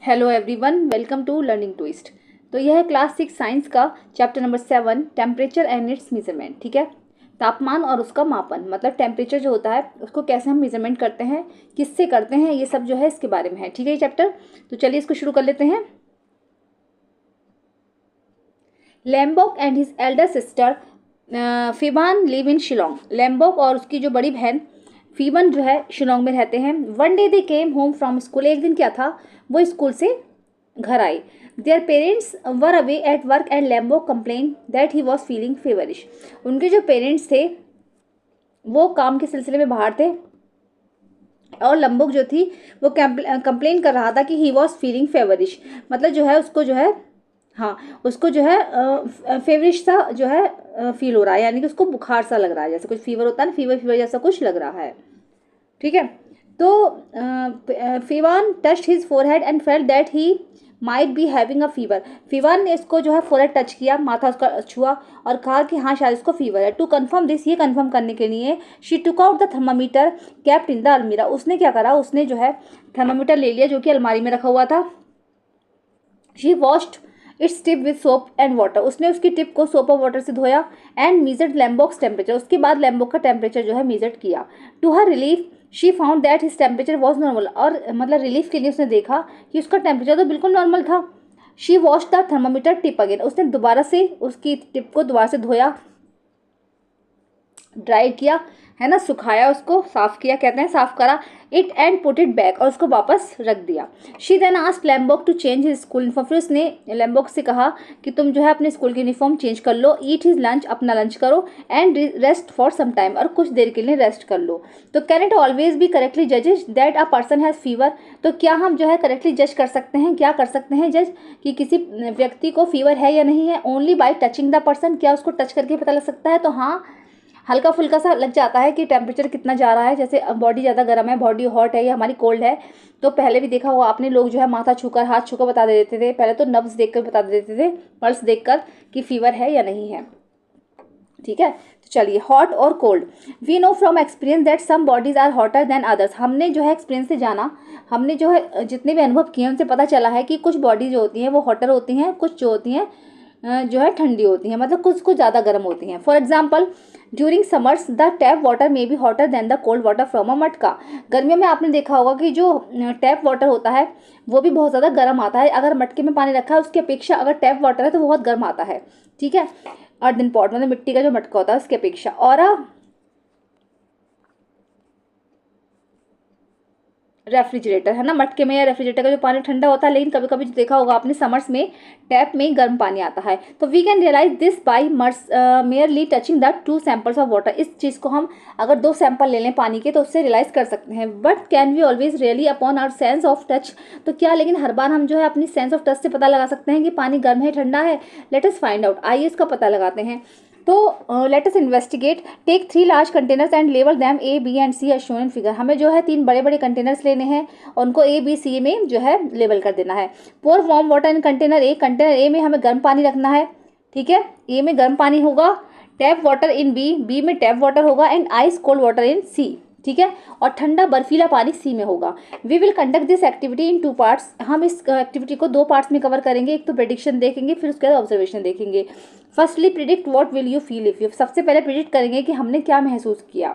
Hello everyone, welcome to learning twist. तो यह है क्लास 6 साइंस का chapter number 7 temperature and its measurement. ठीक है, तापमान और उसका मापन, मतलब टेम्परेचर जो होता है उसको कैसे हम मेजरमेंट करते हैं, किससे करते हैं, ये सब जो है इसके बारे में है। ठीक है, ये चैप्टर। तो चलिए इसको शुरू कर लेते हैं। Lambok and his elder sister Phiban live in Shillong. Lambok और उसकी जो बड़ी बहन फीवन जो है शिलोंग में रहते हैं। One day they came home from school. एक दिन क्या था, वो स्कूल से घर आए। Their parents were away at work and Lambok complain that he was feeling feverish. उनके जो पेरेंट्स थे वो काम के सिलसिले में बाहर थे और लम्बोक जो थी वो कंप्लेन कर रहा था कि ही वॉज फीलिंग फेवरिश, मतलब जो है उसको जो है, हाँ उसको जो है फेवरिश सा जो है फील हो रहा है, यानी कि उसको बुखार सा लग रहा है, जैसे कुछ फीवर होता है ना, फीवर फीवर जैसा कुछ लग रहा है। ठीक है, तो Phiban touched his forehead and felt that he might be having a fever. Phiban ने इसको जो है फोरहेड टच किया, माथा उसका छुआ और कहा कि हाँ शायद इसको फीवर है। टू कंफर्म दिस, ये कंफर्म करने के लिए she took out the thermometer kept in the अलमीरा। उसने क्या करा, उसने जो है थर्मामीटर ले लिया जो कि अलमारी में रखा हुआ था। She washed its tip with soap and water. उसने उसकी टिप को सोप और वाटर से धोया एंड मीजर्ड लैम्बोक्स टेम्परेचर। उसके बाद लैम्बोक का टेम्परेचर जो है मीजर्ड किया। To her relief she found that his temperature was normal. और मतलब रिलीफ के लिए उसने देखा कि उसका टेम्परेचर तो बिल्कुल नॉर्मल था। She wash the thermometer tip again. उसने दोबारा से उसकी टिप को दोबारा से धोया, ड्राई किया, है ना, सुखाया, उसको साफ किया, कहते हैं साफ करा, it and put it back, और उसको वापस रख दिया। She then asked Lambok to change his school uniform. फिर उसने लैम्बोक से कहा कि तुम जो है अपने स्कूल की यूनिफॉर्म चेंज कर लो, ईट हिज लंच, अपना लंच करो, and rest for some time, और कुछ देर के लिए रेस्ट कर लो। तो can it always be correctly जजेज that a person has fever. तो क्या हम जो है करेक्टली जज कर सकते हैं, क्या कर सकते हैं जज कि किसी व्यक्ति को फीवर है या नहीं है, only by touching the person. क्या उसको टच करके पता लग सकता है? तो हाँ, हल्का फुल्का सा लग जाता है कि टेम्परेचर कितना जा रहा है, जैसे बॉडी ज़्यादा गर्म है, बॉडी हॉट है या हमारी कोल्ड है। तो पहले भी देखा होगा आपने, लोग जो है माथा छूकर, हाथ छूकर बता देते थे, पहले तो नब्ज देखकर बता देते थे, पल्स देखकर कि फीवर है या नहीं है। ठीक है, तो चलिए, हॉट और cold. We know from experience that some bodies are hotter than others. हमने जो है एक्सपीरियंस से जाना, हमने जो है जितने भी अनुभव किए उनसे पता चला है कि कुछ बॉडी जो होती हैं वो हॉटर होती हैं, कुछ जो होती हैं जो है ठंडी होती हैं, मतलब कुछ ज़्यादा गर्म होती हैं। For example during summers the tap water may be hotter then the cold water from a मटका। गर्मियों में आपने देखा होगा कि जो टैप वाटर होता है वो भी बहुत ज़्यादा गर्म आता है। अगर मटके में पानी रखा है उसकी अपेक्षा अगर टैप वाटर है तो बहुत गर्म आता है। ठीक है, अर्दन पॉट मतलब मिट्टी का जो मटका होता है उसकी अपेक्षा। और रेफ्रिजरेटर, है ना, मटके में या रेफ्रिजरेटर का जो पानी ठंडा होता है, लेकिन कभी कभी देखा होगा आपने समर्स में टैप में गर्म पानी आता है। तो we can realise this by merely touching the two samples of water. इस चीज़ को हम अगर दो सैंपल ले लें पानी के तो उससे रियलाइज कर सकते हैं। But can we always rely upon our sense of touch. तो क्या लेकिन हर बार हम जो है अपनी सेंस ऑफ टच से पता लगा सकते हैं कि पानी गर्म है ठंडा है? लेट अस फाइंड आउट, आइए इसका पता लगाते हैं। तो let us investigate. Take 3 large containers and label them A B and C as shown in figure. हमें जो है 3 बड़े बड़े कंटेनर्स लेने हैं और उनको ए बी सी में जो है लेबल कर देना है। Pour warm water in container A. Container A में हमें गर्म पानी रखना है। ठीक है, ए में गर्म पानी होगा। Tap water in B, B में टैप वाटर होगा, and ice cold water in C. ठीक है, और ठंडा बर्फीला पानी सी में होगा। We will conduct this activity in 2 parts. हम इस एक्टिविटी को 2 पार्ट्स में कवर करेंगे। एक तो प्रेडिक्शन देखेंगे, फिर उसके बाद ऑब्जर्वेशन देखेंगे। Firstly predict what will you feel if you. सबसे पहले प्रिडिक्ट करेंगे कि हमने क्या महसूस किया।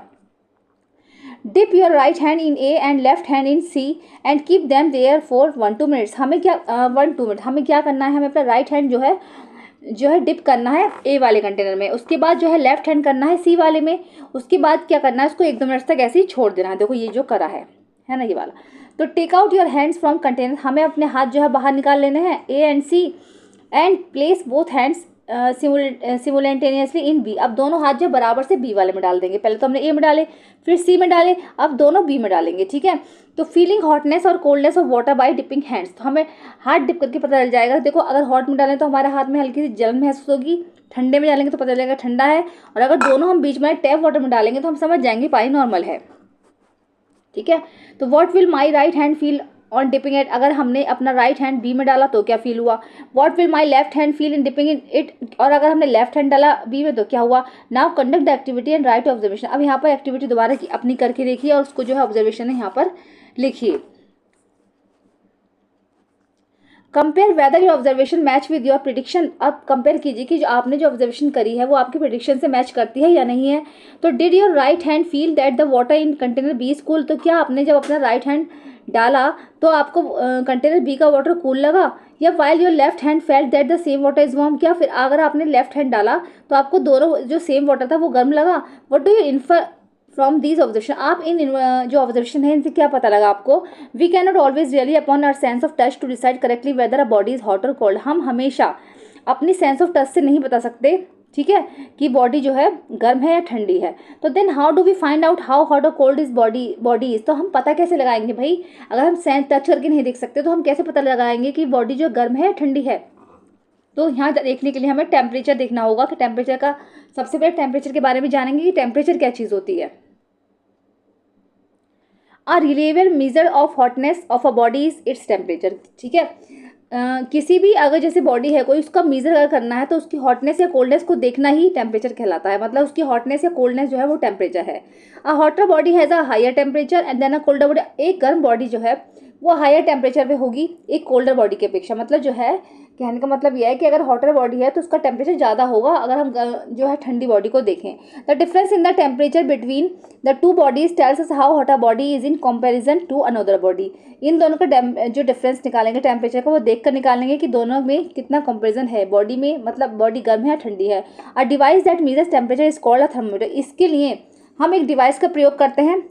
Dip your right hand in A and left hand in C and keep them there for 1-2 minutes. हमें क्या 1-2 मिनट हमें क्या करना है, हमें अपना राइट हैंड जो है डिप करना है ए वाले कंटेनर में, उसके बाद जो है लेफ्ट हैंड करना है सी वाले में, उसके बाद क्या करना है, उसको 1-2 मिनट तक ऐसे ही छोड़ देना है। देखो ये जो करा है ना ये वाला। तो take out your hands from container. हमें अपने हाथ जो है बाहर निकाल लेने हैं A and C and place both hands simultaneously in B. अब दोनों हाथ जो बराबर से बी वाले में डाल देंगे। पहले तो हमने ए में डाले, फिर सी में डाले, अब दोनों बी में डालेंगे। ठीक है, तो फीलिंग हॉटनेस और coldness of water bye dipping hands. तो हमें हाथ डिप करके पता चल जाएगा। देखो अगर हॉट में डालें तो हमारे हाथ में हल्की सी जलन महसूस होगी, ठंडे में डालेंगे तो पता चलेगा ठंडा है, और अगर दोनों हम बीच में टैप वाटर में डालेंगे तो हम समझ जाएंगे पानी नॉर्मल है। ठीक है, तो what will my right hand feel on dipping it. अगर हमने अपना राइट हैंड बी में डाला तो क्या फील हुआ। What will my left hand feel in dipping in it. और अगर हमने लेफ्ट हैंड डाला बी में तो क्या हुआ। Now conduct the activity and right observation. अब यहाँ पर एक्टिविटी दोबारा की अपनी करके देखिए और उसको जो है ऑब्जर्वेशन है यहाँ पर लिखिए। Compare whether your observation match with your prediction. अब कंपेयर कीजिए कि जो आपने जो ऑब्जर्वेशन करी है वो आपकी प्रिडिक्शन से मैच करती है या नहीं है। तो did your right hand feel that the water in container B is cool. तो क्या आपने जब अपना राइट हैंड डाला तो आपको कंटेनर बी का वाटर कूल लगा, या while your left hand felt that the same water is warm. क्या फिर अगर आपने लेफ्ट हैंड डाला तो आपको दोनों जो सेम वाटर था वो गर्म लगा। What do you infer from these observation. आप इन जो ऑब्जर्वेशन है इनसे क्या पता लगा आपको। We can not always rely upon our sense of touch to decide correctly whether a body is hot और कोल्ड। हम हमेशा अपनी सेंस ऑफ टच से नहीं बता सकते, ठीक है, कि बॉडी जो है गर्म है या ठंडी है। तो then how do we find out how hot और कोल्ड इज बॉडी इज। तो हम पता कैसे लगाएंगे भाई, अगर हम सेंस टच करके नहीं देख सकते तो हम कैसे पता लगाएंगे कि बॉडी जो गर्म है या ठंडी है। तो यहाँ देखने के लिए हमें टेम्परेचर देखना होगा कि टेम्परेचर का, सबसे पहले टेम्परेचर के बारे में जानेंगे कि टेम्परेचर क्या चीज़ होती है। A reliable measure of hotness of a body is its temperature। ठीक है, किसी भी अगर जैसे बॉडी है कोई, उसका मेजर अगर करना है तो उसकी हॉटनेस या कोल्डनेस को देखना ही टेम्परेचर कहलाता है। मतलब उसकी हॉटनेस या कोल्डनेस जो है वो टेम्परेचर है। A hotter body has a higher temperature and then a colder body. एक गर्म बॉडी जो है वो हायर टेम्परेचर पे होगी एक कोल्डर बॉडी की अपेक्षा। मतलब जो है कहने का मतलब यह है कि अगर हॉटर बॉडी है तो उसका टेम्परेचर ज़्यादा होगा अगर हम जो है ठंडी बॉडी को देखें। The difference in the temperature between the two bodies tells us how hot a body is in comparison to another body. इन दोनों का जो डिफरेंस निकालेंगे टेम्परेचर का वो देख कर निकालेंगे कि दोनों में कितना कंपैरिजन है बॉडी में, मतलब बॉडी गर्म है या ठंडी है। A device that measures temperature is called a thermometer. इसके लिए हम एक डिवाइस का प्रयोग करते हैं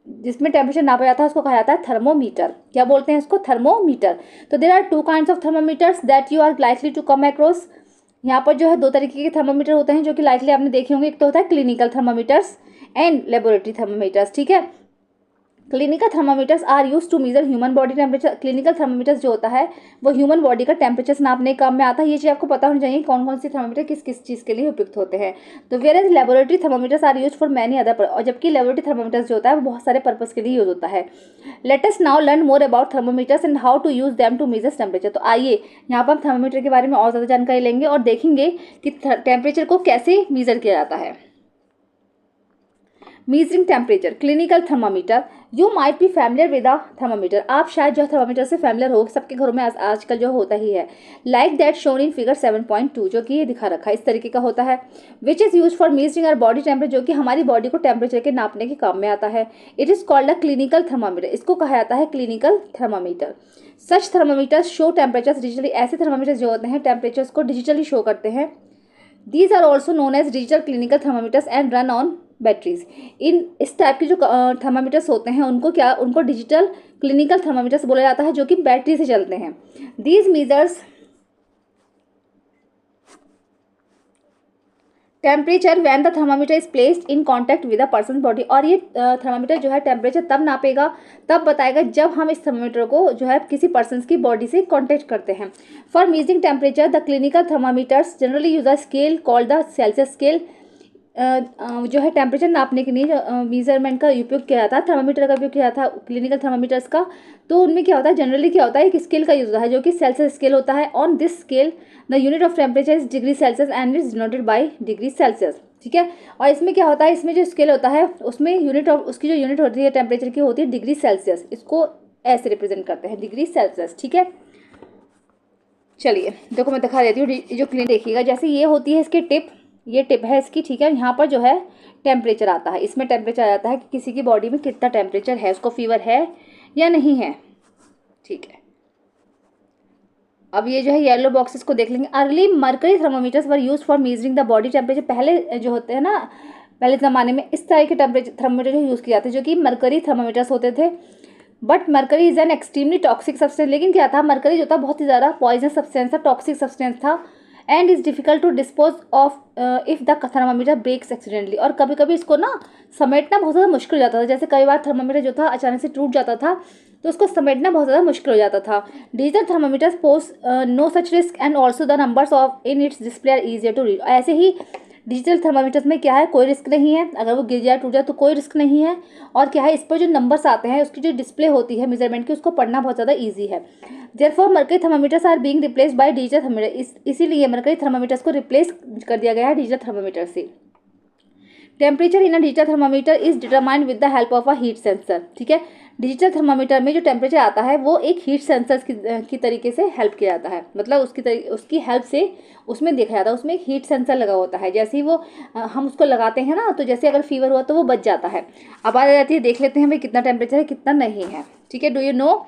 जिसमें टेम्परेचर नापा जाता है, उसको कहा जाता है थर्मोमीटर। क्या बोलते हैं इसको, थर्मोमीटर। तो there are two kinds of thermometers that you are likely to come across. यहाँ पर जो है दो तरीके के थर्मोमीटर होते हैं जो कि लाइकली आपने देखे होंगे। एक तो होता है clinical thermometers and laboratory thermometers. ठीक है, clinical thermometers are use to measure human body temperature. Clinical thermometers जो होता है वो ह्यूमन बॉडी का टेम्परेचर नापने के काम में आता है। ये चीज़ आपको पता होनी चाहिए कौन कौन सी थर्मोमीटर किस किस चीज़ के लिए उपयुक्त होते हैं। तो whereas laboratory thermometers are use for many other, और जबकि लेबोरेटरी थर्मोमीटर्स जो होता है वो बहुत सारे पर्पज के लिए यूज होता है। Let us now learn more about thermometers and how to use them to measure temperature. तो आइए यहाँ पर हम थर्मोमीटर के बारे में और ज़्यादा जानकारी लेंगे और देखेंगे कि टेम्परेचर को कैसे मेजर किया जाता है। Measuring temperature, clinical thermometer. You might be familiar with a thermometer. आप शायद जो थर्मामीटर से फैमिलियर हो, सबके घरों में आजकल जो होता ही है। Like that shown in figure 7.2 जो कि ये दिखा रखा है, इस तरीके का होता है। Which is use for measuring our body temperature, जो कि हमारी बॉडी को टेम्परेचर के नापने के काम में आता है। It is called a clinical thermometer. इसको कहा जाता है क्लिनिकल थर्मामीटर। सच थर्मामीटर्स शो टेम्परेचर्स डिजिटली। ऐसे थर्मामीटर्स जो होते हैं टेम्परेचर्स को डिजिटली शो करते हैं। These are also known as digital clinical thermometers and run on batteries. इस टाइप के जो थर्मामीटर्स होते हैं उनको डिजिटल क्लिनिकल थर्मामीटर्स बोला जाता है जो कि बैटरी से चलते हैं। These measures temperature when the thermometer is placed in contact with a person body. और ये थर्मामीटर जो है टेम्परेचर तब नापेगा, तब बताएगा जब हम इस थर्मामीटर को जो है किसी पर्सन की बॉडी से कॉन्टैक्ट करते हैं। For measuring temperature the clinical thermometers generally use a scale called the Celsius scale. जो है टेम्परेचर नापने के लिए मेजरमेंट का उपयोग किया जाता है, थर्मामीटर का उपयोग किया जाता है क्लिनिकल थर्मामीटर्स का। तो उनमें क्या होता है, जनरली क्या होता है, एक स्केल का यूज होता है जो कि सेल्सियस स्केल होता है। On this scale the unit of temperature is degree Celsius and is denoted by degree Celsius. ठीक है, और इसमें क्या होता है, इसमें जो स्केल होता है उसमें यूनिट ऑफ उसकी जो यूनिट होती है टेम्परेचर की होती है डिग्री सेल्सियस। इसको ऐसे रिप्रेजेंट करते हैं, डिग्री सेल्सियस। ठीक है, चलिए देखो मैं दिखा देती हूँ। जो क्लिन देखिएगा, जैसे ये होती है इसकी टिप, ये टिप है इसकी। ठीक है, यहाँ पर जो है टेम्परेचर आता है, इसमें टेम्परेचर आ जाता है कि किसी की बॉडी में कितना टेम्परेचर है, उसको फीवर है या नहीं है। ठीक है, अब ये जो है येलो बॉक्सेस को देख लेंगे। Early mercury thermometers were use for measuring the body temperature. पहले जो होते हैं ना, पहले ज़माने में इस तरह के थर्मोमीटर जो यूज़ किए जाते हैं जो कि मर्करी थर्मोमीटर्स होते थे। But mercury is an extremely toxic substance. लेकिन क्या था, मर्करी जो था बहुत ही ज़्यादा पॉइजन सब्सटेंस था, टॉक्सिक सब्सटेंस था। And is difficult to dispose of if the thermometer breaks accidentally. और कभी कभी इसको ना समेटना बहुत ज़्यादा मुश्किल हो जाता था। जैसे कई बार थर्मामीटर जो था अचानक से टूट जाता था तो उसको समेटना बहुत ज़्यादा मुश्किल हो जाता था। Digital thermometers pose no such risk and also the numbers of in its display are easier to read. ऐसे ही डिजिटल थर्मामीटर्स में क्या है, कोई रिस्क नहीं है, अगर वो गिर जाए टूट जाए तो कोई रिस्क नहीं है। और क्या है, इस पर जो नंबर्स आते हैं उसकी जो डिस्प्ले होती है मेजरमेंट की, उसको पढ़ना बहुत ज़्यादा ईजी है। Therefore mercury thermometers are being replaced by digital thermometer. इसीलिए मर्करी थर्मामीटर्स को रिप्लेस कर दिया गया है डिजिटल थर्मामीटर से। Temperature in a digital thermometer is determined with the help of a heat sensor. ठीक है, डिजिटल थर्मामीटर में जो टेम्परेचर आता है वो एक हीट सेंसर की तरीके से हेल्प किया जाता है, मतलब उसकी हेल्प से उसमें देखा जाता है। उसमें एक हीट सेंसर लगा होता है, जैसे ही वो हम उसको लगाते हैं ना, तो जैसे अगर फीवर हुआ तो वो बच जाता है। अब आ जाती है, देख लेते हैं भाई कितना टेम्परेचर है कितना नहीं है। ठीक है, do you know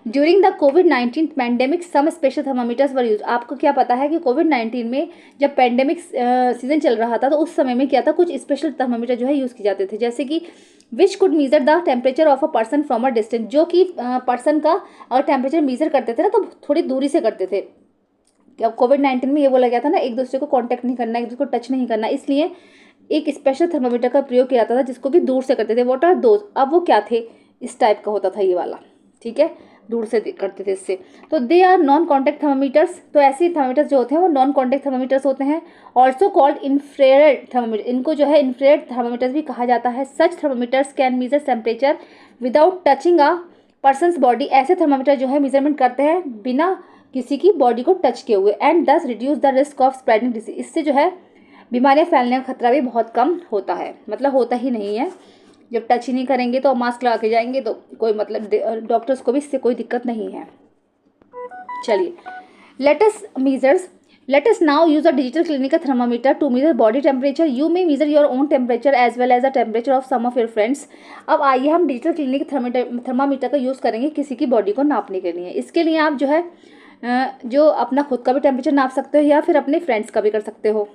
during the कोविड-19 pandemic some special thermometers were use. आपको क्या पता है कि कोविड-19 में जब पैंडेमिक सीजन चल रहा था तो उस समय में क्या था, कुछ स्पेशल थर्मामीटर जो है यूज़ किए जाते थे, जैसे कि which could measure the temperature of a person from a distance. जो कि पर्सन का अगर टेम्परेचर मीजर करते थे ना तो थोड़ी दूरी से करते थे। अब कोविड-19 में ये बोला गया था ना, एक दूसरे को कांटेक्ट नहीं करना, एक दूसरे को टच नहीं करना, इसलिए एक स्पेशल थर्मामीटर का प्रयोग किया जाता था जिसको कि दूर से करते थे। व्हाट आर दोज, अब वो क्या थे, इस टाइप का होता था ये वाला। ठीक है, दूर से करते थे इससे। तो they are non contact thermometers. तो ऐसे थर्मामीटर्स जो होते हैं वो नॉन कॉन्टैक्ट थर्मामीटर्स होते हैं। ऑल्सो कॉल्ड इंफ्रारेड थर्मामीटर, इनको जो है इंफ्रारेड थर्मामीटर्स भी कहा जाता है। Such thermometers can measure temperature without touching a person's body. ऐसे थर्मामीटर जो है मेजरमेंट करते हैं बिना किसी की बॉडी को टच किए हुए। एंड दस reduce the risk of spreading disease. इससे जो है बीमारियां फैलने का खतरा भी बहुत कम होता है, मतलब होता ही नहीं है। जब टच ही नहीं करेंगे तो मास्क लगा के जाएंगे तो कोई मतलब डॉक्टर्स को भी इससे कोई दिक्कत नहीं है। चलिए, let us now use a digital clinical thermometer to measure body temperature. You may measure your own temperature as well as the temperature of some of your friends. अब आइए हम डिजिटल क्लिनिक थर्मामीटर का use करेंगे किसी की body को नापने के लिए। इसके लिए आप जो है जो अपना खुद का भी टेम्परेचर नाप सकते हो या फिर अपने फ्रेंड्स का भी कर सकते हो।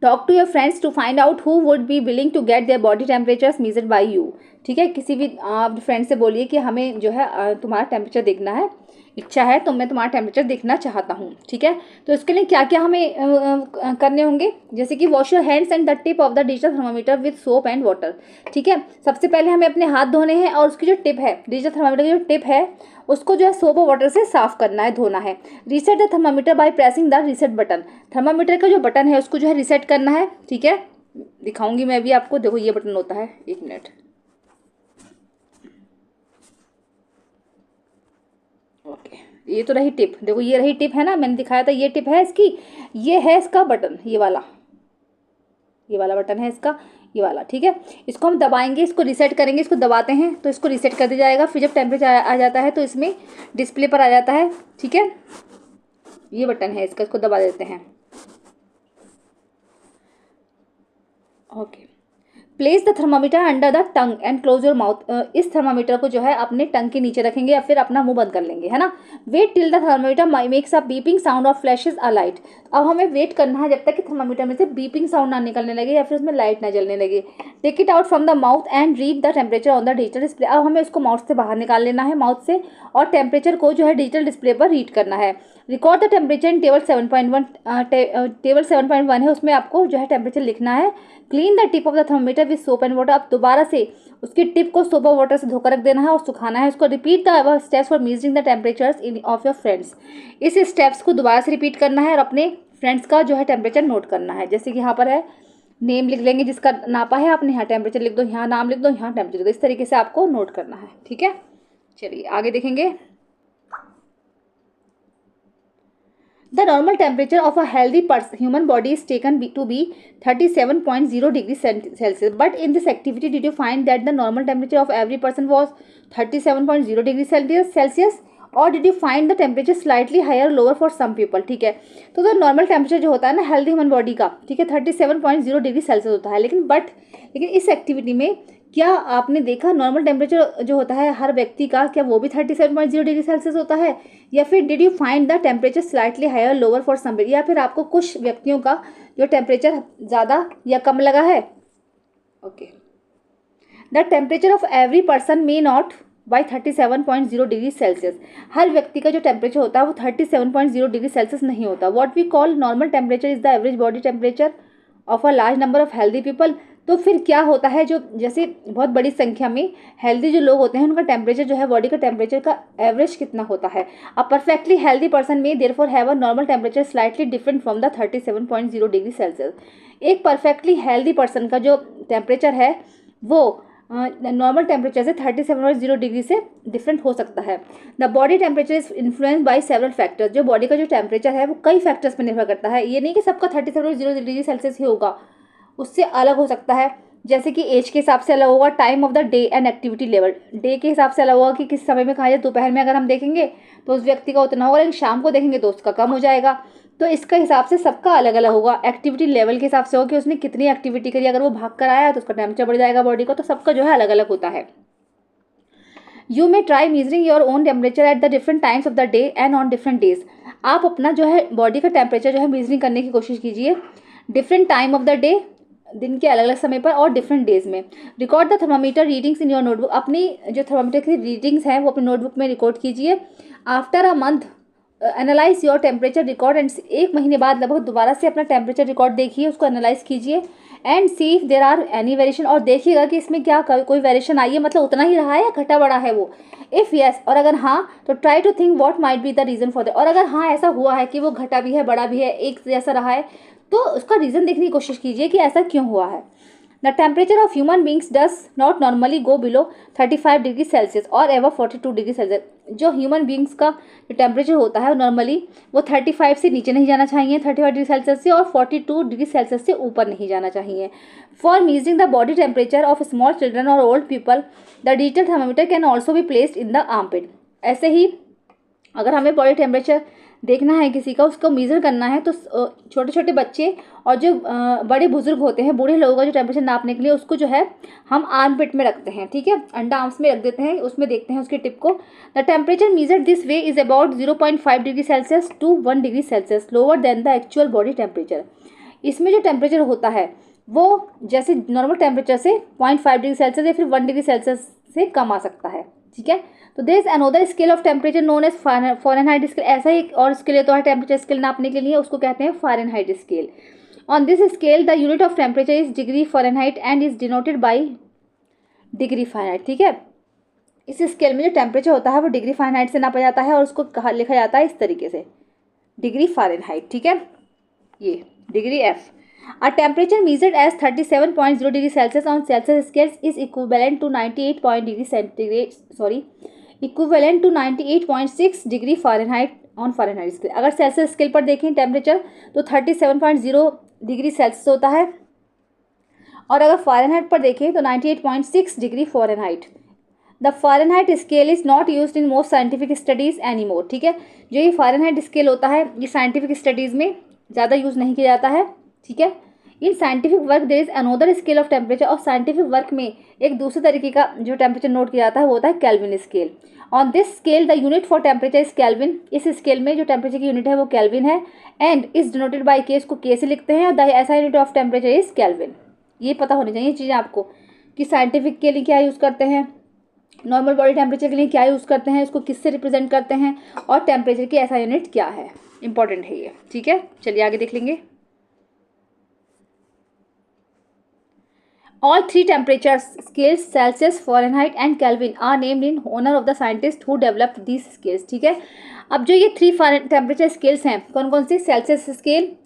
Talk to your friends to find out who would be willing to get their body temperatures measured by you. ठीक है, किसी भी आप फ्रेंड से बोलिए कि हमें जो है तुम्हारा टेम्परेचर देखना है, इच्छा है तो मैं तुम्हारा टेम्परेचर देखना चाहता हूँ। ठीक है, तो इसके लिए क्या क्या हमें करने होंगे, जैसे कि wash your hands and the tip of the digital thermometer with soap and water. ठीक है, सबसे पहले हमें अपने हाथ धोने हैं और उसकी जो टिप है, डिजिटल थर्मामीटर की जो टिप है उसको जो है सोप और वाटर से साफ करना है, धोना है। Reset the thermometer by pressing the reset button. Thermometer का जो बटन है उसको जो है रीसेट करना है। ठीक है, दिखाऊंगी मैं भी आपको, देखो ये बटन होता है, एक मिनट। ओके, ये तो रही टिप, देखो ये रही टिप है ना, मैंने दिखाया था ये टिप है इसकी, ये है इसका बटन, ये वाला बटन है इसका, ये वाला। ठीक है, इसको हम दबाएंगे, इसको रीसेट करेंगे, इसको दबाते हैं तो इसको रीसेट कर दिया जाएगा। फिर जब टेम्परेचर आ जाता है तो इसमें डिस्प्ले पर आ जाता है। ठीक है, ये बटन है इसका, इसको दबा देते हैं। Okay, place the thermometer under the tongue and close your mouth. इस थर्मामीटर को जो है अपने टंग के नीचे रखेंगे या फिर अपना मुंह बंद कर लेंगे, है ना। Wait till the thermometer makes a beeping sound और फ्लैशेस अ लाइट। अब हमें वेट करना है जब तक कि थर्मामीटर में से बीपिंग साउंड ना निकलने लगे या फिर उसमें लाइट ना जलने लगे। Take it out from the mouth and read the temperature on the digital display. अब हमें उसको माउथ से बाहर निकाल लेना है, माउथ से, और टेम्परेचर को जो है डिजिटल डिस्प्ले पर रीड करना है। Record the temperature in table 7.1। Table 7.1 है, उसमें आपको जो है टेम्परेचर लिखना है। Clean the tip of the thermometer with soap and water. अब दोबारा से उसकी टिप को सोप और वाटर से धोकर रख देना है और सुखाना है उसको। Repeat the above steps for measuring the temperatures in of your friends. इस स्टेप्स को दोबारा से रिपीट करना है और अपने फ्रेंड्स का जो है टेम्परेचर नोट करना है। जैसे कि यहाँ पर है, नेम लिख लेंगे जिसका नापा है आपने, यहाँ टेम्परेचर लिख दो, यहाँ नाम लिख दो, यहाँ टेम्परेचर लिख दो। इस तरीके से आपको नोट करना है। ठीक है, चलिए आगे देखेंगे। The normal temperature of a healthy human body is taken to be 37.0 degrees Celsius. But in this activity, did you find that the normal temperature of every person was 37.0 degrees Celsius? और did you find the temperature slightly higher lower for some people. ठीक है, तो normal temperature जो होता है ना healthy human body का, ठीक है, 37.0 डिग्री सेल्सियस होता है। लेकिन इस एक्टिविटी में क्या आपने देखा नॉर्मल टेम्परेचर जो होता है हर व्यक्ति का, क्या वो भी 37.0 डिग्री सेल्सियस होता है, या फिर did you find the temperature slightly higher lower for some, या फिर आपको कुछ व्यक्तियों का जो टेम्परेचर ज़्यादा या कम लगा है। Okay, the temperature of every person may not be 37.0 degree Celsius. हर व्यक्ति का जो टेम्परेचर होता है वो 37.0 डिग्री सेल्सियस नहीं होता। What we call normal temperature is the average body temperature of a large number of healthy people. तो फिर क्या होता है, जो जैसे बहुत बड़ी संख्या में हेल्दी जो लोग होते हैं उनका टेम्परेचर जो है बॉडी का टेम्परेचर का एवरेज कितना होता है। अ परफेक्टली हेल्दी पर्सन में therefore have a normal temperature slightly different from the 37.0 degree Celsius. एक परफेक्टली हेल्दी पर्सन का जो टेम्परेचर है वो नॉर्मल टेम्परेचर से 37.0 डिग्री से डिफरेंट हो सकता है। The body temperature is influence by several factors. जो बॉडी का जो टेम्परेचर है वो कई फैक्टर्स पर निर्भर करता है। ये नहीं कि सबका 37.0 डिग्री सेल्सियस ही होगा, उससे अलग हो सकता है। जैसे कि एज के हिसाब से अलग होगा, time of the day and activity level, day के हिसाब से अलग होगा कि किस समय में खाया जाए। दोपहर में अगर हम देखेंगे तो उस व्यक्ति का उतना होगा, लेकिन शाम को देखेंगे तो उसका कम हो जाएगा। तो इसका हिसाब से सबका अलग अलग होगा। एक्टिविटी लेवल के हिसाब से होगा कि उसने कितनी एक्टिविटी करी, अगर वो भाग कर आया तो उसका टेम्परेचर बढ़ जाएगा बॉडी का। तो सबका जो है अलग अलग होता है। You may try measuring your own temperature at the different times of the day and on different days. आप अपना जो है बॉडी का टेम्परेचर जो है मीजरिंग करने की कोशिश कीजिए different time of the day, दिन के अलग अलग समय पर, और डिफरेंट डेज में। Record the thermometer readings in your notebook. अपनी जो थर्मामीटर की रीडिंग्स हैं वो अपनी नोटबुक में रिकॉर्ड कीजिए। After a month analyse your temperature record and, एक महीने बाद लगभग दोबारा से अपना टेम्परेचर रिकॉर्ड देखिए, उसको एनालाइज कीजिए and see if there are any variation, और देखिएगा कि इसमें क्या कोई वेरिएशन आई है, मतलब उतना ही रहा है या घटा बढ़ा है वो। इफ़ यस, और अगर हाँ तो try to think what might be the reason for that. और अगर हाँ ऐसा हुआ है कि वो घटा भी है बड़ा भी है एक जैसा रहा है, तो उसका रीज़न देखने की कोशिश कीजिए कि ऐसा क्यों हुआ है। The temperature of human beings does not normally go below 35 degree Celsius और एवर 42 डिग्री सेल्सियस। जो ह्यूमन बींग्स का जो टेम्परेचर होता है नॉर्मली वो 35 से नीचे नहीं जाना चाहिए, 35 डिग्री सेल्सियस से, और 42 डिग्री सेल्सियस से ऊपर नहीं जाना चाहिए। For measuring the body temperature of small children और old people the digital thermometer can also be placed in the armpit. ऐसे ही अगर हमें बॉडी टेम्परेचर देखना है किसी का, उसको मेज़र करना है, तो छोटे छोटे बच्चे और जो बड़े बुजुर्ग होते हैं, बूढ़े लोगों का जो टेम्परेचर नापने के लिए उसको जो है हम आर्म पिट में रखते हैं, ठीक है, अंडा आर्म्स में रख देते हैं, उसमें देखते हैं उसके टिप को। The temperature measure this way is about 0.5 degree Celsius to 1 degree Celsius lower than the actual body temperature. इसमें जो टेम्परेचर होता है वो जैसे नॉर्मल टेम्परेचर से 0.5 डिग्री सेल्सियस या फिर 1 डिग्री सेल्सियस से कम आ सकता है, ठीक है। तो there is another scale of temperature known as Fahrenheit scale. ऐसा ही और स्केल होता है टेम्परेचर स्केल नापने के लिए, उसको कहते हैं Fahrenheit scale. On this scale the unit of temperature is degree Fahrenheit and is denoted by degree Fahrenheit, ठीक है। इस स्केल में जो टेम्परेचर होता है वो डिग्री फ़ारेनहाइट से नापा जाता है और उसको लिखा जाता है इस तरीके से, डिग्री फ़ारेनहाइट, ठीक है, ये degree F. A temperature measured as 37.0 degree Celsius on Celsius scales is equivalent to 98.6 degree Fahrenheit on Fahrenheit scale. अगर सेल्सियस स्केल पर देखें टेम्परेचर तो 37.0 डिग्री सेल्सियस होता है, और अगर फ़ारेनहाइट पर देखें तो 98.6 degree Fahrenheit. The Fahrenheit scale is not used in most scientific studies any more, ठीक है। जो ये फ़ारेनहाइट स्केल होता है ये साइंटिफिक स्टडीज़ में ज़्यादा यूज़ नहीं किया जाता है, ठीक है। In scientific work there is another scale of temperature, और साइंटिफिक वर्क में एक दूसरे तरीके का जो टेम्परेचर नोट किया जाता है वो होता है kelvin scale. On this scale the unit for temperature is kelvin. इस स्केल में जो टेम्परेचर की यूनिट है वो केल्विन है, एंड इज डिनोटेड बाई के, इसको के से लिखते हैं, और द ऐसा unit of temperature is kelvin. ये पता होनी चाहिए चीज़ें आपको कि साइंटिफिक के लिए क्या यूज़ करते हैं, नॉर्मल बॉडी टेम्परेचर के लिए क्या यूज़ करते हैं, इसको किससे रिप्रेजेंट करते हैं, और टेम्परेचर की ऐसा यूनिट क्या है। इंपॉर्टेंट है ये, ठीक है। चलिए आगे देख लेंगे। All three temperature scales Celsius, Fahrenheit and Kelvin are named in honor of the scientist who developed these scales, ठीक है। अब जो ये 3 टेम्परेचर स्केल्स हैं कौन कौन सी, Celsius scale,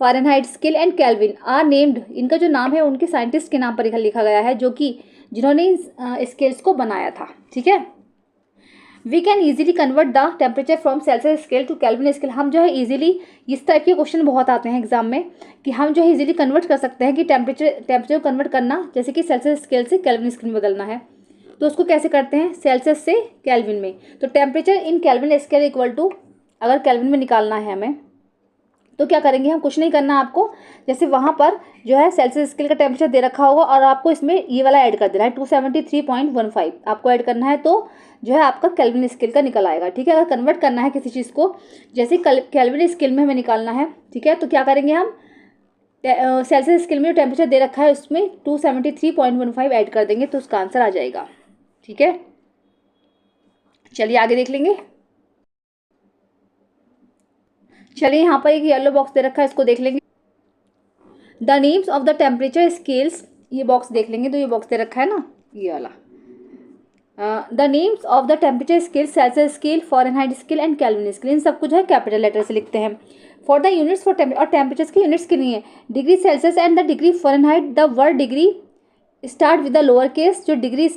Fahrenheit scale and Kelvin, are named, इनका जो नाम है उनके साइंटिस्ट के नाम पर लिखा गया है जो कि जिन्होंने इन स्केल्स को बनाया था, ठीक है। We can easily convert the temperature from Celsius scale to Kelvin scale. हम जो है ईजिली, इस टाइप के क्वेश्चन बहुत आते हैं एग्जाम में कि हम जो है ईजिली कन्वर्ट कर सकते हैं कि टेम्परेचर कन्वर्ट करना, जैसे कि सेल्सियस स्केल से केल्विन स्केल में बदलना है तो उसको कैसे करते हैं, सेल्सियस से केल्विन में। तो temperature in Kelvin scale equal to, अगर केल्विन में निकालना है हमें तो क्या करेंगे, हम कुछ नहीं करना आपको, जैसे वहाँ पर जो है सेल्सियस स्केल का टेम्परेचर दे रखा होगा और आपको इसमें ये वाला ऐड कर देना है 273.15 आपको ऐड करना है, तो जो है आपका केल्विन स्केल का निकल आएगा, ठीक है। अगर कन्वर्ट करना है किसी चीज़ को, जैसे केल्विन स्केल में हमें निकालना है, ठीक है, तो क्या करेंगे हम, सेल्सियस स्केल में जो टेम्परेचर दे रखा है उसमें 273.15 ऐड कर देंगे तो उसका आंसर आ जाएगा, ठीक है। चलिए आगे देख लेंगे। चलिए यहाँ पर एक येलो बॉक्स दे रखा है, इसको देख लेंगे। The names of the temperature scales, ये बॉक्स देख लेंगे, तो ये बॉक्स दे रखा है ना ये वाला, the names of the temperature scale, Celsius scale, Fahrenheit scale and Kelvin scale, इन सब कुछ है कैपिटल लेटर से लिखते हैं। फॉर द यूनिट्स फॉर और टेम्परेचर की यूनिट्स के लिए degree Celsius and the degree Fahrenheit, the word degree start with the lower case, जो डिग्री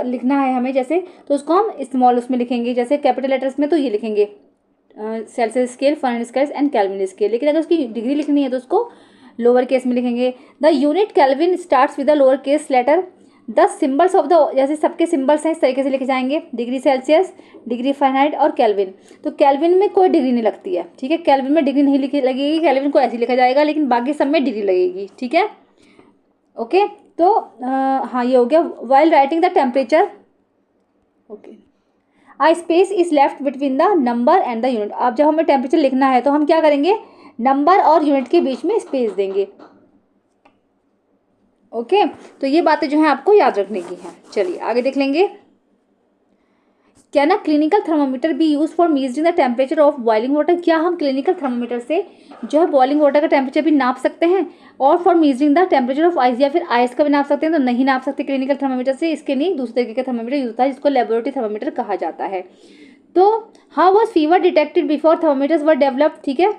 लिखना है हमें जैसे, तो उसको हम स्मॉल उसमें लिखेंगे, जैसे कैपिटल लेटर्स में तो ये लिखेंगे Celsius scale, Fahrenheit scale and Kelvin scale, लेकिन अगर उसकी डिग्री लिखनी है तो उसको लोअर केस में लिखेंगे। The unit kelvin starts with the lower case letter. The symbols of the, जैसे सबके सिम्बल्स हैं इस तरीके से लिखे जाएंगे, डिग्री सेल्सियस, डिग्री फ़ारेनहाइट और केल्विन। तो केल्विन में कोई डिग्री नहीं लगती है, ठीक है, केल्विन में डिग्री नहीं लिखी लगेगी, केल्विन को ऐसे लिखा जाएगा, लेकिन बाकी सब में डिग्री लगेगी, ठीक है, ओके। तो हाँ ये हो गया। While writing the temperature, okay, a space is left between the number and the unit. अब जब हमें टेम्परेचर लिखना है तो हम क्या करेंगे, नंबर और यूनिट के बीच में स्पेस देंगे, ओके। तो ये बातें जो हैं आपको याद रखने की हैं। चलिए आगे देख लेंगे। Can a clinical thermometer B use for measuring the temperature of boiling water. क्या हम क्लिनिकल थर्मामीटर से जो है बॉइलिंग वाटर का टेम्परेचर भी नाप सकते हैं, और for measuring the temperature of ice, या फिर आइस का भी नाप सकते हैं? तो नहीं नाप सकते क्लिनिकल थर्मामीटर से, इसके लिए दूसरे तरीके का थर्मामीटर यूज होता है जिसको लेबोरेटरी थर्मामीटर कहा जाता है। तो how was fever detected before thermometers were developed, ठीक है,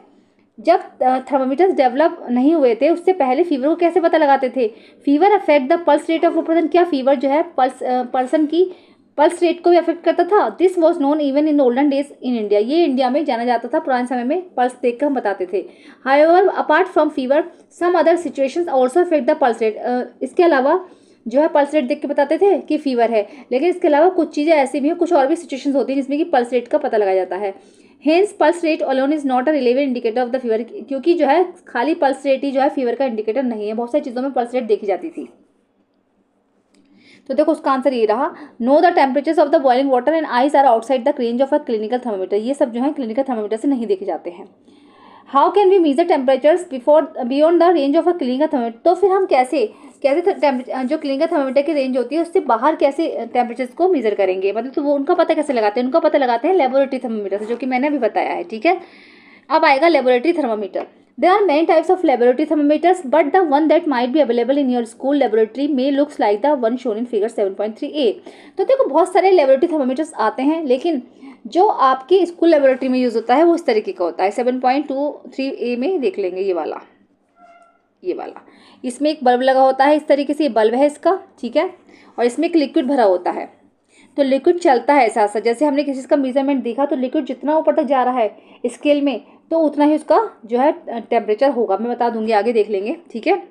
जब थर्मामीटर्स डेवलप नहीं हुए थे उससे पहले फीवर को कैसे पता लगाते थे? Fever affect the pulse rate of a person. क्या फीवर जो है पर्सन की पल्स रेट को भी अफेक्ट करता था? This was known even in olden days in India. ये इंडिया में जाना जाता था, पुराने समय में पल्स देख कर हम बताते थे। However apart from fever some other situations also affect the pulse rate. इसके अलावा जो है पल्स रेट देख के बताते थे कि फीवर है, लेकिन इसके अलावा कुछ चीज़ें ऐसी भी हैं, कुछ और भी सिचुएशंस होती हैं जिसमें कि पल्स रेट का पता लगाया जाता है। Hence pulse rate alone is not a relevant indicator of the fever. क्योंकि जो है खाली पल्स रेट ही जो है फीवर का इंडिकेटर नहीं है, बहुत सारी चीज़ों में पल्स रेट देखी जाती थी। तो देखो उसका आंसर ये रहा, no the temperatures of the boiling water and ice are outside the range of a clinical thermometer. ये सब जो है क्लिनिकल थर्मामीटर से नहीं देखे जाते हैं। How can we measure temperatures beyond the range of a clinical thermometer. तो फिर हम कैसे जो क्लिनिकल थर्मामीटर की रेंज होती है उससे बाहर कैसे टेम्परेचर्स को मेजर करेंगे, मतलब तो वो उनका पता कैसे लगाते हैं? उनका पता लगाते हैं लेबोरेटरी थर्मामीटर से, जो कि मैंने अभी बताया है, ठीक है। अब आएगा laboratory thermometer. There are many types of laboratory thermometers, but the one that might be available in your school laboratory may looks like the one shown in figure 7.3a। तो देखो बहुत सारे लेबोरेटरी थर्मामीटर्स आते हैं, लेकिन जो आपकी school laboratory में यूज़ होता है वो इस तरीके का होता है। 7.23a में देख लेंगे, ये वाला इसमें एक बल्ब लगा होता है, इस तरीके से ये बल्ब है इसका, ठीक है, और इसमें एक लिक्विड भरा होता है। तो लिक्विड चलता है ऐसा ऐसा, जैसे हमने किसी का मेजरमेंट देखा तो लिक्विड जितना ऊपर तक जा रहा है स्केल में तो उतना ही उसका जो है टेम्परेचर होगा। मैं बता दूंगी, आगे देख लेंगे, ठीक है।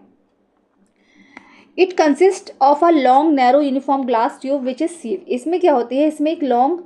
It consist of a long narrow uniform glass tube which is sealed. इसमें क्या होती है, इसमें एक लॉन्ग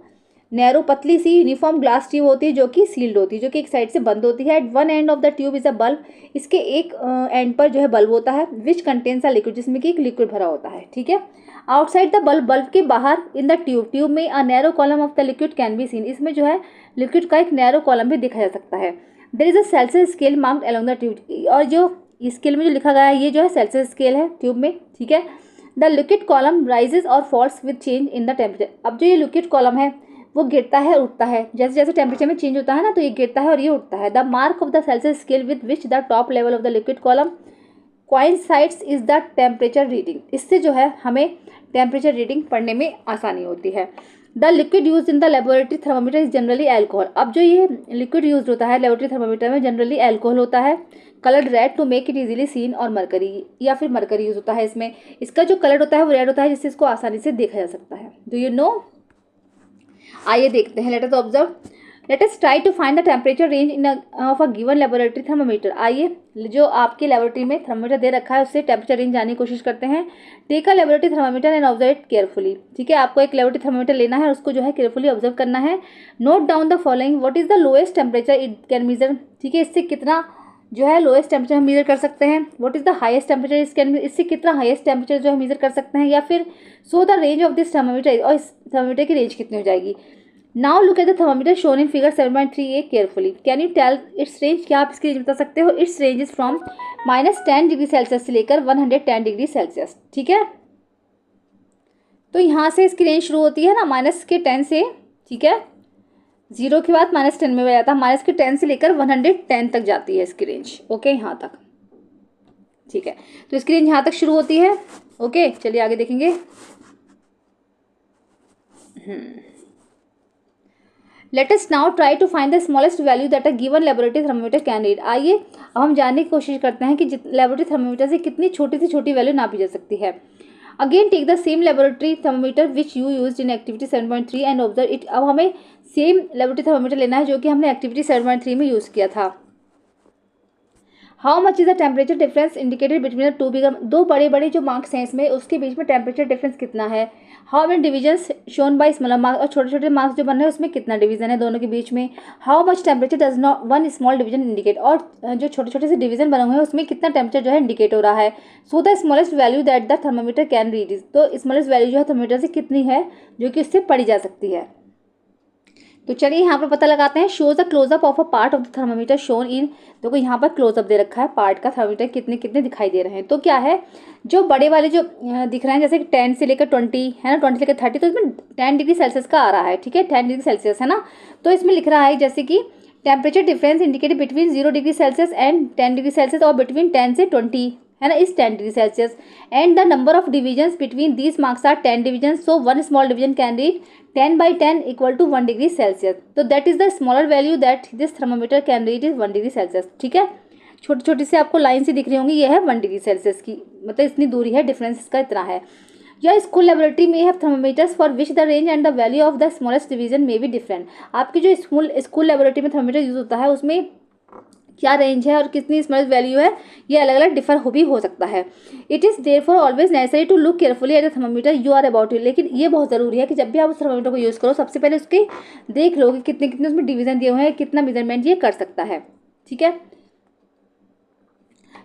नैरो पतली सी यूनिफॉर्म ग्लास ट्यूब होती है जो कि सील्ड होती है, जो कि एक साइड से बंद होती है। At one end of the tube is a bulb. इसके एक एंड पर जो है बल्ब होता है, विच कंटेन्स अ लिक्विड, जिसमें कि एक लिक्विड भरा होता है, ठीक है। आउटसाइड द बल्ब के बाहर इन द ट्यूब में a narrow column of the liquid can be seen. इसमें जो है लिक्विड का एक नैरो कॉलम भी देखा जा सकता है। There is a Celsius scale marked along the tube. और जो स्केल में जो लिखा गया है ये जो है सेल्सियस स्केल है ट्यूब में, ठीक है। द लिक्विड कॉलम राइजेज और falls with change in the temperature. अब जो ये लिक्विड कॉलम है वो गिरता है उठता है, जैसे जैसे टेम्परेचर में चेंज होता है ना, तो ये गिरता है और ये उठता है। The mark of the Celsius scale with which the top level of the liquid column coincides is the temperature reading. इससे जो है हमें टेम्परेचर रीडिंग पढ़ने में आसानी होती है। The liquid use in the laboratory thermometer is generally alcohol. अब जो ये लिक्विड यूज होता है लेबोरेटरी थर्मामीटर में जनरली एल्कोहल होता है। Coloured red to make it easily seen, और मरकरी, या फिर मरकरी यूज होता है इसमें। इसका जो कलर होता है वो रेड होता है जिससे इसको आसानी से देखा जा सकता है। Do you know? आइए देखते हैं, let us observe, let us try to find the temperature range in of a given laboratory thermometer. आइए जो आपके लेबोरेटरी में थर्मामीटर दे रखा है उससे टेम्परेचर रेंज जानने की कोशिश करते हैं। Take a laboratory thermometer and observe it carefully. ठीक है, आपको एक लेबोरेटरी थर्मामीटर लेना है और उसको जो है केयरफुली ऑब्जर्व करना है। Note down the following, what is the lowest temperature it can measure. ठीक है, इससे कितना जो है लोएस्ट टेम्परेचर हम मेजर कर सकते हैं। What is the highest temperature इस कैन, इससे कितना हाईएस्ट टेम्परेचर जो है मेजर कर सकते हैं। या फिर so the range of this thermometer, और इस थर्मामीटर की रेंज कितनी हो जाएगी। Now look at the thermometer shown in figure 7.3a carefully. Can you tell its range, क्या आप इसकी रेंज बता सकते हो। Its range is from -10 degree Celsius से लेकर 110 डिग्री सेल्सियस। ठीक है, तो यहाँ से इसकी रेंज शुरू होती है ना -10 से, ठीक है, 0 के बाद -10 में जाता है, -10 से लेकर 110 तक जाती है इसकी रेंज। ओके, यहाँ तक, ठीक है, तो इसकी रेंज यहाँ तक शुरू होती है। ओके, चलिए आगे देखेंगे। Let us now try to find the smallest value that a given laboratory thermometer can read. आइए अब हम जानने की कोशिश करते हैं कि लेबोरेटरी थर्मामीटर से कितनी छोटी से छोटी वैल्यू नापी जा सकती है। Again take the same laboratory thermometer which you used in activity 7.3 and observe it. अब हमें सेम लेबोरेटरी थर्मामीटर लेना है जो कि हमने एक्टिविटी 7.3 में यूज़ किया था। How much is the temperature difference indicated between the two bigger, दो बड़े बड़े जो मार्क्स हैं इसमें उसके बीच में टेम्परेचर डिफरेंस कितना है। How many divisions shown by smaller marks, और छोटे छोटे मार्क्स जो बन रहे हैं उसमें कितना डिवीजन है दोनों के बीच में। How much temperature does not one small division indicate, और जो छोटे छोटे से डिवीजन बने हुए हैं उसमें कितना टेम्परेचर जो है इंडिकेट हो रहा है। So the smallest value that the thermometer can read is, तो स्मॉलेस्ट वैल्यू जो है थर्मामीटर से कितनी है जो कि उससे पढ़ी जा सकती है। तो चलिए यहाँ पर पता लगाते हैं। Shows the close up of a part of the thermometer shown in, देखो यहाँ पर क्लोजअप दे रखा है पार्ट का, थर्मामीटर कितने कितने दिखाई दे रहे हैं। तो क्या है, जो बड़े वाले जो दिख रहे हैं जैसे 10 से लेकर 20 है ना, 20 से लेकर 30, तो इसमें 10 डिग्री सेल्सियस का आ रहा है, ठीक है, 10 डिग्री सेल्सियस है ना। तो इसमें लिख रहा है जैसे कि temperature difference indicated between 0 degree Celsius and 10 degree Celsius, और बिटवीन 10 से 20 है ना इस 10 degree Celsius, and the number of divisions between these marks are 10 division, so one small division can read 10/10 equal to 1 degree Celsius. तो that is the smaller value that this thermometer can read is 1 degree Celsius, ठीक है। छोटी छोटी से आपको line से दिख रही होंगी, ये है 1 डिग्री सेल्सियस की, मतलब इतनी दूरी है, डिफरेंस इसका इतना है। या स्कूल लेबोरेटरी में have thermometers for which the range and the value of the smallest division में भी डिफरेंट। आपकी जो स्कूल लेबोरेटरी में थर्मामीटर यूज होता है उसमें क्या रेंज है और कितनी स्मॉलेस्ट वैल्यू है, ये अलग अलग डिफर भी हो सकता है। It is therefore always necessary to look carefully at the thermometer you are about to, लेकिन ये बहुत ज़रूरी है कि जब भी आप उस थर्मामीटर को यूज़ करो सबसे पहले उसके देख लो कि कितने कितने उसमें डिवीजन दिए हुए हैं, कितना मेजरमेंट ये कर सकता है, ठीक है।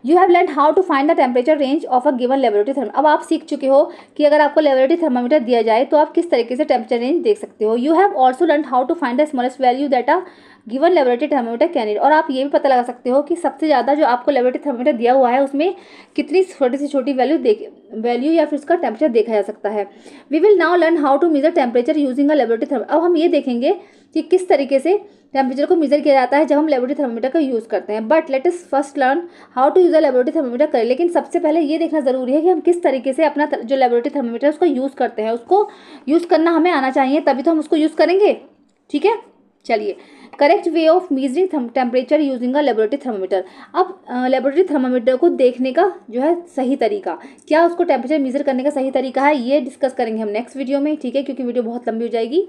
You have learn how to find the temperature range of a given laboratory thermometer. अब आप सीख चुके हो कि अगर आपको लेबोरेटरी थर्मामीटर दिया जाए तो आप किस तरीके से टेम्परेचर रेंज देख सकते हो। You have also learn how to find the smallest value that a given laboratory thermometer can read, और आप ये भी पता लगा सकते हो कि सबसे ज़्यादा जो आपको लेबोरेटरी थर्मामीटर दिया हुआ है उसमें कितनी छोटी से छोटी वैल्यू या फिर उसका टेम्परेचर देखा जा सकता है। We will now learn how to measure temperature using a laboratory thermometer. अब हम ये देखेंगे कि किस तरीके से टेम्परेचर को मेजर किया जाता है जब हम लेबोरेटरी थर्मामीटर का यूज़ करते हैं। But let us first learn how to use a laboratory thermometer करें, लेकिन सबसे पहले ये देखना ज़रूरी है कि हम किस तरीके से अपना जो लेबोरेटरी थर्मामीटर है उसको यूज़ करते हैं, उसको यूज़ करना हमें आना चाहिए, तभी तो हम उसको यूज़ करेंगे, ठीक है। चलिए, correct way of measuring temperature using a laboratory thermometer. अब लेबोरेटरी थर्मामीटर को देखने का जो है सही तरीका, क्या उसको टेम्परेचर मेजर करने का सही तरीका है, ये डिस्कस करेंगे हम नेक्स्ट वीडियो में, ठीक है, क्योंकि वीडियो बहुत लंबी हो जाएगी।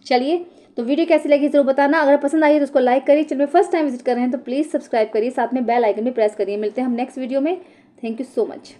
चलिए, तो वीडियो कैसी लगी जरूर बताना, अगर पसंद आई तो उसको लाइक करिए, चैनल में फर्स्ट टाइम विजिट कर रहे हैं तो प्लीज़ सब्सक्राइब करिए, साथ में बेल आइकन भी प्रेस करिए। मिलते हैं हम नेक्स्ट वीडियो में। Thank you so much.